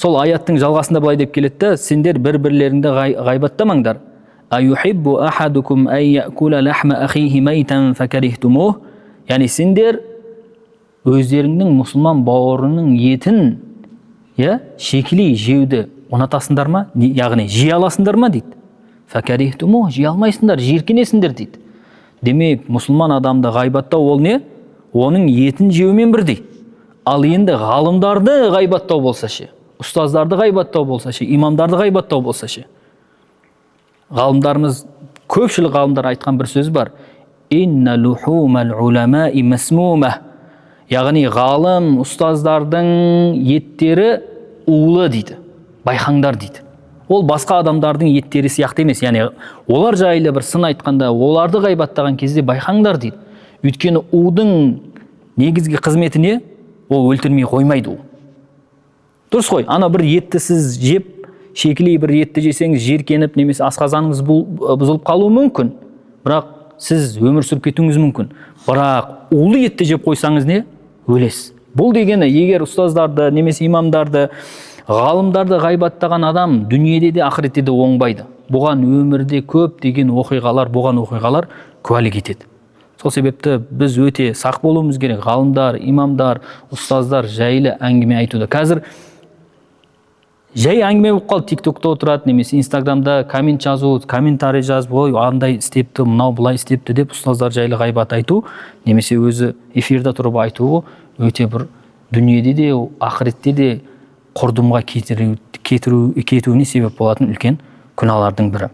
Сол аяттың жалғасында былай деп келеді да, сендер бір-бірлеріңді ғайбаттамаңдар. Аюхиббу ахадукум ан яъкула лахма ахихи майтан факарихтумух. Яғни сендер өздеріңнің мұсылман бауырының етін, шекілей жеуді ұнатасыңдар ма? Яғни жей аласыңдар ма дейді. Факарихтумух, жей алмайсыңдар, жиіркенесіңдер дейді. Демек, мұсылман адамды ғайбаттау ол не? Оның етін жеумен бірдей. Ал енді ғалымдарды ғайбаттау болса ше, ұстаздарды ғайбаттау болса ше, имамдарды ғайбаттау болса ше. Ғалымдарымыз, көпшілік ғалымдар айтқан бір сөз бар. Инна лухумал уламаи масмума. Яғни ғалым, ұстаздардың еттері улы дейді, байқаңдар дейді. Ол басқа адамдардың еттері сияқты емес. Яғни олар жайлы бір сын айтқанда, оларды ғайбаттаған кезде байқаңдар дейді. Өйткені удың негізгі қызметі не? Ол өлтірмей қоймайды ол. Дұрыс қой, ана бір етті сіз жеп, шекілей бір етті жесеңіз жиіркеніп, немесе асқазаныңыз бұзылып қалуы мүмкін. Бірақ сіз өмір сүріп кетуіңіз мүмкін. Бірақ улы етті жеп қойсаңыз не? Өлесіз. Бұл дегені, егер ұстаздарды, немесе имамдарды, ғалымдарды ғайбаттаған адам дүниеде де ақыретте де оңбайды. Бұған өмірде көп деген бұған оқиғалар куәлік етеді. Сол себепті біз өте сақ болуымыз керек. Ғалымдар, имамдар, ұстаздар жайлы әңгіме айтуда. Қазір жай әңгіме болып қалды, тиктокта отырады, немесе инстаграмда коммент жазу, комментарий жазып, ой, андай істепті, мынау былай істепті деп ұстаздар жайлы ғайбат айту, немесе өзі эфирде тұрып айтуы өте бір дүниеде де, ақыретте де құрдымға кетуіне себеп болатын үлкен күнәлардың бірі.